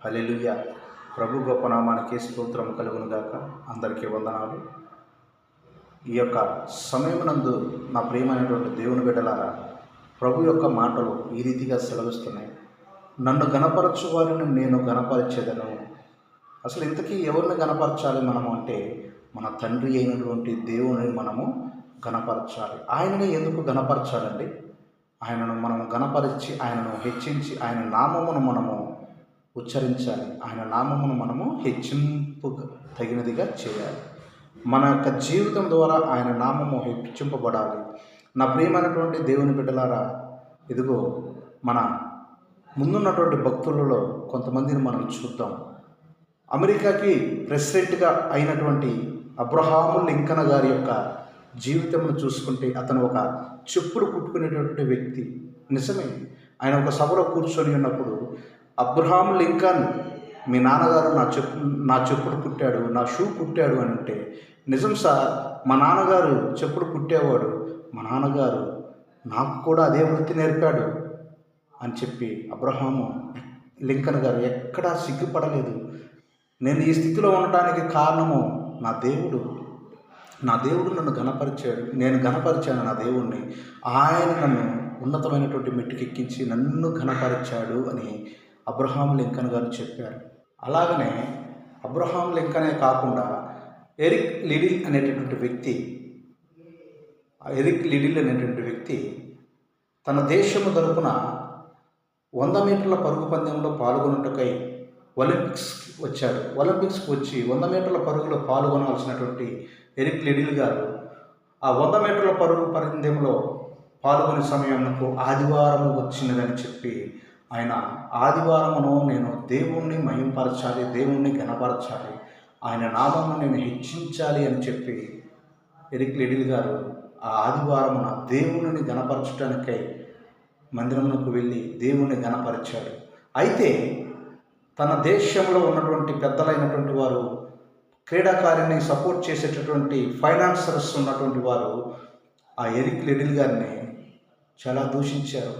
హల్లెలూయా. ప్రభు గొప్ప నామానికి స్తోత్రం కలుగునుగాక. అందరికీ వందనాలు. ఈ యొక్క సమయమునందు నా ప్రియమైనటువంటి దేవుని బిడ్డలారా, ప్రభు యొక్క మాటలు ఈ రీతిగా సెలవిస్తున్నాయి. నన్ను గణపరచు వారిని నేను గణపరిచేదను. అసలు ఇంతకీ ఎవరిని గణపరచాలి మనము అంటే, మన తండ్రి అయినటువంటి దేవుని మనము గణపరచాలి. ఆయనని ఎందుకు గణపరచాలండి? ఆయనను మనము గణపరిచి, ఆయనను హెచ్చించి, ఆయన నామమును మనము ఉచ్చరించాలి. ఆయన నామమును మనము హెచ్చింపు తగినదిగా చేయాలి. మన యొక్క జీవితం ద్వారా ఆయన నామము హెచ్చింపబడాలి. నా ప్రియమైనటువంటి దేవుని బిడ్డలారా, ఇదిగో మన ముందున్నటువంటి భక్తులలో కొంతమందిని మనం చూద్దాం. అమెరికాకి ప్రెసిడెంట్గా అయినటువంటి అబ్రహాము లింకన్ గారి యొక్క జీవితంను చూసుకుంటే, అతను ఒక చెప్పులు కుట్టుకునేటువంటి వ్యక్తి. నిజమే, ఆయన ఒక సభలో కూర్చొని ఉన్నప్పుడు, అబ్రహాం లింకన్ మీ నాన్నగారు నా చెప్పులు కుట్టాడు, నా షూ కుట్టాడు అని అంటే, నిజం సార్, మా నాన్నగారు చెప్పులు కుట్టేవాడు, మా నాన్నగారు నాకు కూడా అదే వృత్తి నేర్పాడు అని చెప్పి అబ్రహాము లింకన్ గారు ఎక్కడా సిగ్గుపడలేదు. నేను ఈ స్థితిలో ఉండటానికి కారణము నా దేవుడు నన్ను గణపరిచాడు, నేను గణపరిచాను నా దేవుణ్ణి, ఆయన నన్ను ఉన్నతమైనటువంటి మెట్టుకెక్కించి నన్ను గణపరిచాడు అని అబ్రహాం లింకన్ గారు చెప్పారు. అలాగనే అబ్రహాం లింకనే కాకుండా ఎరిక్ లిడిల్ అనేటటువంటి వ్యక్తి తన దేశము తరపున 100 మీటర్ల పరుగు పందెంలో పాల్గొనుటకై ఒలింపిక్స్కి వచ్చి 100 మీటర్ల పరుగులో పాల్గొనాల్సినటువంటి ఎరిక్ లిడిల్ గారు ఆ 100 మీటర్ల పరుగు పందెంలో పాల్గొనే సమయంలో ఆదివారము వచ్చినదని చెప్పి, ఆయన ఆదివారమును నేను దేవుణ్ణి మహింపరచాలి, దేవుణ్ణి గణపరచాలి, ఆయన నామమును నేను హెచ్చించాలి అని చెప్పి ఎరిక్ లిడిల్ గారు ఆ ఆదివారమున దేవుని గణపరచడానికై మందిరమునకు వెళ్ళి దేవుణ్ణి గణపరిచాడు. అయితే తన దేశంలో ఉన్నటువంటి పెద్దలైనటువంటి వారు, క్రీడాకారిని సపోర్ట్ చేసేటటువంటి ఫైనాన్సర్స్ ఉన్నటువంటి వారు ఆ ఎరిక్ లిడిల్ గారిని చాలా దూషించారు,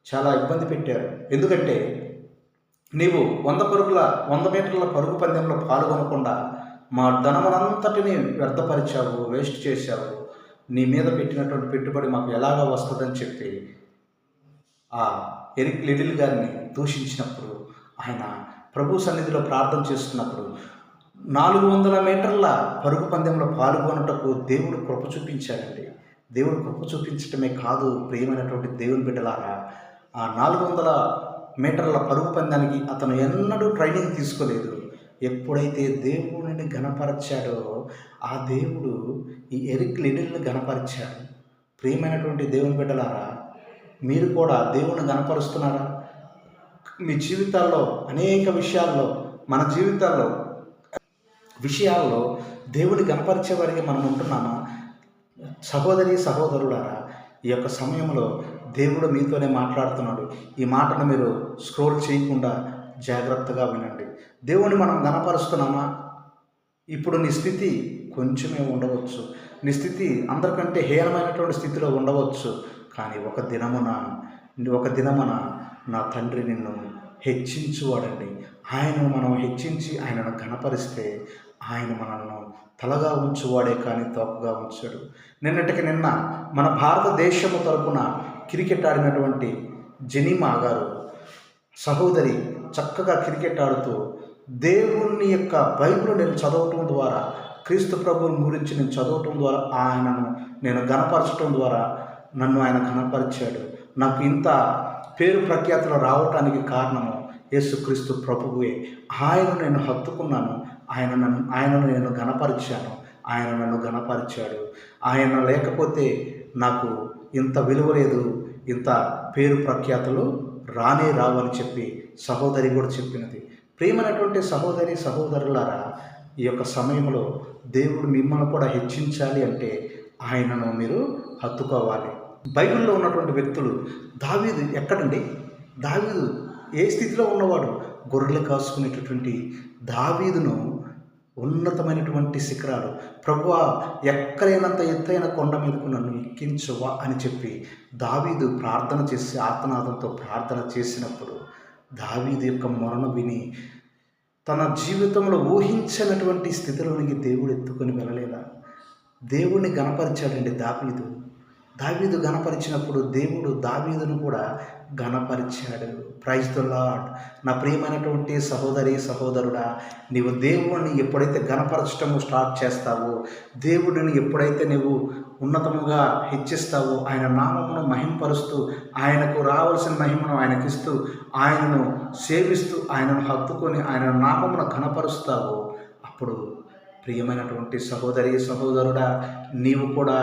చాలా ఇబ్బంది పెట్టారు. ఎందుకంటే, నీవు 100 మీటర్ల పరుగు పందెంలో పాల్గొనకుండా మా ధనమునంతటిని వ్యర్థపరిచావు, వేస్ట్ చేశావు, నీ మీద పెట్టినటువంటి పెట్టుబడి మాకు ఎలాగా వస్తుందని చెప్పి ఆ ఎరిక్ లిడిల్ గారిని దూషించినప్పుడు, ఆయన ప్రభు సన్నిధిలో ప్రార్థన చేస్తున్నప్పుడు 400 మీటర్ల పరుగు పందెంలో పాల్గొనుటకు దేవుడు కృప చూపించాడండి. దేవుడు కృప చూపించటమే కాదు, ప్రియమైనటువంటి దేవుని బిడ్డలారా, ఆ 400 మీటర్ల పరుగు పందానికి అతను ఎన్నడూ ట్రైనింగ్ తీసుకోలేదు. ఎప్పుడైతే దేవుడిని గణపరిచాడో ఆ దేవుడు ఈ ఎరిక్ లిడిల్ని గణపరిచాడు. ప్రియమైనటువంటి దేవుని బిడ్డలారా, మీరు కూడా దేవుని గణపరుస్తున్నారా? మీ జీవితాల్లో అనేక విషయాల్లో, మన విషయాల్లో దేవుని గణపరిచే వారికి మనం ఉంటున్నామా? సహోదరులారా, ఈ యొక్క సమయంలో దేవుడు మీతోనే మాట్లాడుతున్నాడు. ఈ మాటను మీరు స్క్రోల్ చేయకుండా జాగ్రత్తగా వినండి. దేవుని మనం గణపరుస్తున్నామా? ఇప్పుడు నీ స్థితి కొంచెమే ఉండవచ్చు, నీ స్థితి అందరికంటే హీనమైనటువంటి స్థితిలో ఉండవచ్చు. కానీ ఒక దినమున నా తండ్రి నిన్ను హెచ్చించువాడండి. ఆయనను మనం హెచ్చించి ఆయనను గణపరిస్తే ఆయన మనల్ని తలగా ఉంచువాడే కానీ తోకగా ఉంచాడు. నిన్న మన భారతదేశము తరపున క్రికెట్ ఆడినటువంటి జెనిమా గారు సహోదరి చక్కగా క్రికెట్ ఆడుతూ, దేవుని యొక్క బైబిల్ నేను చదవటం ద్వారా, క్రీస్తు ప్రభువుని గురించి నేను చదవటం ద్వారా, ఆయనను నేను గణపరచడం ద్వారా నన్ను ఆయన గణపరిచాడు. నాకు ఇంత పేరు ప్రఖ్యాతులు రావటానికి కారణము యేసుక్రీస్తు ప్రభువే. ఆయనను నేను హత్తుకున్నాను, ఆయనను నేను గణపరిచాను, ఆయన నన్ను గణపరిచాడు. ఆయన లేకపోతే నాకు ఇంత విలువ లేదు, ఇంత పేరు ప్రఖ్యాతులు రానే రావని చెప్పి సహోదరి కూడా చెప్పినది. ప్రియమైనటువంటి సహోదరులారా, ఈ యొక్క సమయంలో దేవుడు మిమ్మల్ని కూడా హెచ్చించాలి అంటే ఆయనను మీరు హత్తుకోవాలి. బైబిల్లో ఉన్నటువంటి వ్యక్తులు, దావీదు ఎక్కడండి? దావీదు ఏ స్థితిలో ఉన్నవాడు? గొర్రెలు కాసుకునేటటువంటి దావీదును ఉన్నతమైనటువంటి శిఖరాలు, ప్రభువా ఎక్కడైనంత ఎత్తైన కొండ మీదకు నన్ను ఎక్కించువా అని చెప్పి దావీదు ప్రార్థన చేసి ఆర్తనాదంతో ప్రార్థన చేసినప్పుడు దావీదు యొక్క మొరను విని తన జీవితంలో ఊహించనటువంటి స్థితిలోనికి దేవుడు ఎత్తుకొని వెళ్ళలేదా? దేవుణ్ణి గణపరిచాడండి దావీదు. దావీదు గణపరిచినప్పుడు దేవుడు దావీదును కూడా గణపరిచాడు. Praise the lord. నా ప్రియమైనటువంటి సహోదరి సహోదరుడా, నీవు దేవుణ్ణి ఎప్పుడైతే గణపరచటము స్టార్ట్ చేస్తావో, దేవుడిని ఎప్పుడైతే నీవు ఉన్నతముగా హెచ్చిస్తావో, ఆయన నామమును మహింపరుస్తూ, ఆయనకు రావాల్సిన మహిమను ఆయనకిస్తూ, ఆయనను సేవిస్తూ, ఆయనను హత్తుకొని ఆయన నామమును ఘనపరుస్తావో, అప్పుడు ప్రియమైనటువంటి సహోదరి సహోదరుడా, నీవు కూడా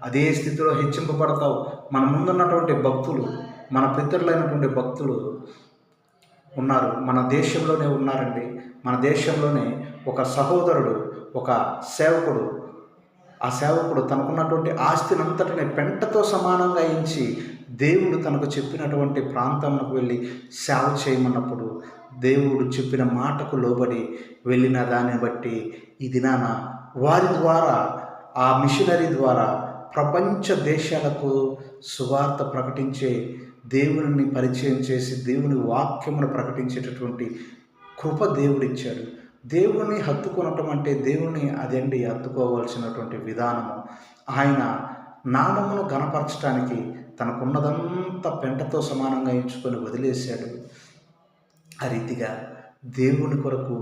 అదే స్థితిలో హెచ్చింపబడతావు. మన ముందున్నటువంటి భక్తులు, మన పితరులైనటువంటి భక్తులు ఉన్నారు, మన దేశంలోనే ఉన్నారండి. మన దేశంలోనే ఒక సహోదరుడు, ఒక సేవకుడు, ఆ సేవకుడు తనకున్నటువంటి ఆస్తినంతటిని పెంటతో సమానంగా ఎంచి దేవుడు తనకు చెప్పినటువంటి ప్రాంతంలోకి వెళ్ళి సేవ చేయమన్నప్పుడు దేవుడు చెప్పిన మాటకు లోబడి వెళ్ళిన దాన్ని బట్టి ఈ దినాన వారి ద్వారా, ఆ మిషనరీ ద్వారా ప్రపంచ దేశాలకు సువార్త ప్రకటించే, దేవుని పరిచయం చేసి దేవుని వాక్యమును ప్రకటించేటటువంటి కృప దేవుడిచ్చాడు. దేవుని హత్తుకొనటం అంటే దేవుని అదండి హత్తుకోవాల్సినటువంటి విధానము. ఆయన నామమును గణపరచడానికి తనకున్నదంతా పెంటతో సమానంగా ఎంచుకొని వదిలేశాడు. ఆ రీతిగా దేవుని కొరకు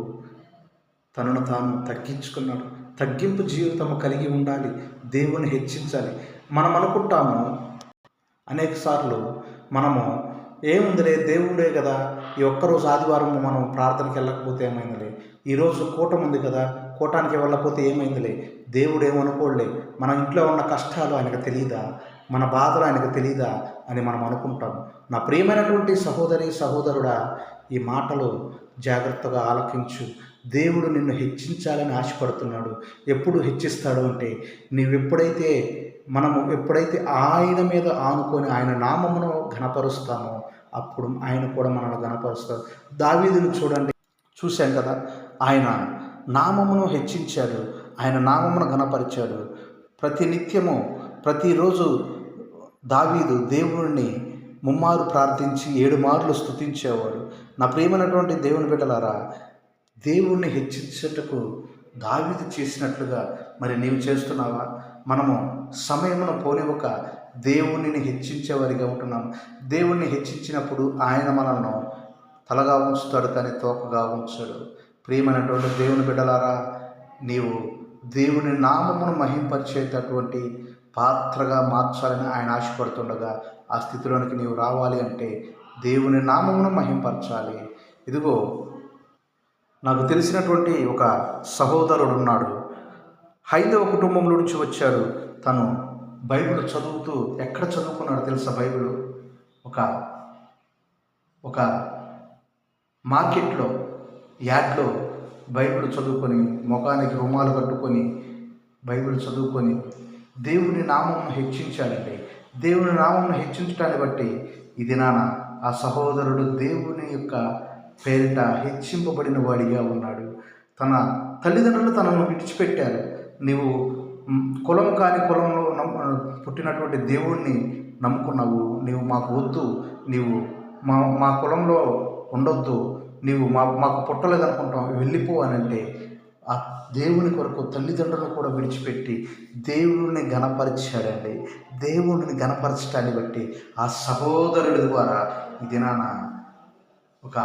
తనను తాను తగ్గించుకున్నాడు. తగ్గింపు జీవితము కలిగి ఉండాలి, దేవుని హెచ్చించాలి. మనం అనుకుంటాము అనేకసార్లు, మనము ఏముందిలే దేవుడే కదా, ఈ ఒక్కరోజు ఆదివారం మనం ప్రార్థనకి వెళ్ళకపోతే ఏమైందిలే, ఈరోజు కూటం ఉంది కదా, కూటానికి వెళ్ళకపోతే ఏమైందిలే, దేవుడు ఏమనుకోలే, మన ఇంట్లో ఉన్న కష్టాలు ఆయనకు తెలియదా, మన బాధలు ఆయనకు తెలియదా అని మనం అనుకుంటాం. నా ప్రియమైనటువంటి సహోదరి సహోదరుడా, ఈ మాటలు జాగ్రత్తగా ఆలకించు. దేవుడు నిన్ను హెచ్చించాలని ఆశపడుతున్నాడు. ఎప్పుడు హెచ్చిస్తాడు అంటే, మనము ఎప్పుడైతే ఆయన మీద ఆనుకొని ఆయన నామమును ఘనపరుస్తామో, అప్పుడు ఆయన కూడా మనల్ని ఘనపరుస్తాడు. దావీదును చూడండి, చూశాం కదా, ఆయన నామమును హెచ్చించాడు, ఆయన నామమును ఘనపరిచాడు. ప్రతినిత్యము ప్రతిరోజు దావీదు దేవుడిని ముమ్మారు ప్రార్థించి 7 మార్లు స్తుతించేవాడు. నా ప్రియమైనటువంటి దేవుని బిడ్డలారా, దేవుణ్ణి హెచ్చించుటకు దావీదు చేసినట్లుగా మరి నీవు చేస్తున్నావా? మనము సమయమును పోనివ్వక దేవునిని హెచ్చించేవారిగా ఉంటున్నాం. దేవుణ్ణి హెచ్చించినప్పుడు ఆయన మనల్ని తలగా ఉంచుతాడు, కానీ తోకగా ఉంచాడు. ప్రియమైనటువంటి దేవుని బిడ్డలారా, నీవు దేవుని నామమును మహింపరిచేటటువంటి పాత్రగా మార్చాలని ఆయన ఆశపడుతుండగా, ఆ స్థితిలోనికి నీవు రావాలి అంటే దేవుని నామమును మహింపరచాలి. ఇదిగో, నాకు తెలిసినటువంటి ఒక సహోదరుడు ఉన్నాడు. హైందవ కుటుంబంలో నుంచి వచ్చాడు. తను బైబిల్ చదువుతూ, ఎక్కడ చదువుకున్నాడు తెలుసా? బైబిల్ ఒక మార్కెట్లో, యాడ్లో బైబిల్ చదువుకొని, ముఖానికి రుమాలు కట్టుకొని బైబిల్ చదువుకొని దేవుని నామమును హెచ్చించాడండి. దేవుని నామమును హెచ్చించడాన్ని బట్టి ఈ దినాన ఆ సహోదరుడు దేవుని యొక్క పేరిట హెచ్చింపబడిన వాడిగా ఉన్నాడు. తన తల్లిదండ్రులు తనను విడిచిపెట్టారు. నీవు కులం కాని కులంలో పుట్టినటువంటి దేవుణ్ణి నమ్ముకున్నావు, నీవు మాకు వద్దు, నీవు మా కులంలో ఉండొద్దు, నీవు మాకు పుట్టలేదనుకుంటావు, వెళ్ళిపో అని అంటే, ఆ దేవుని కొరకు తల్లిదండ్రులను కూడా విడిచిపెట్టి దేవుడిని ఘనపరిచాడండి. దేవుడిని ఘనపరచడాన్ని బట్టి ఆ సహోదరుడి ద్వారా ఈ దినాన ఒక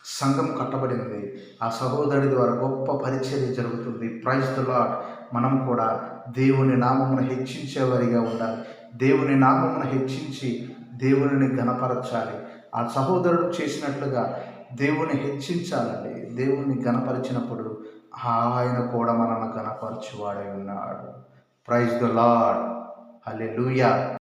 సంఘం కట్టబడినది. ఆ సహోదరుడి ద్వారా గొప్ప పరిచర్య జరుగుతుంది. Praise the Lord. మనం కూడా దేవుని నామమును హెచ్చించేవారిగా ఉండాలి. దేవుని నామమును హెచ్చించి దేవునిని ఘనపరచాలి. ఆ సహోదరుడు చేసినట్లుగా దేవుని హెచ్చించాలండి. దేవుని ఘనపరిచినప్పుడు ఆయన కూడా మనల్ని ఘనపరచువాడై ఉన్నాడు. Praise the Lord. హల్లెలూయా.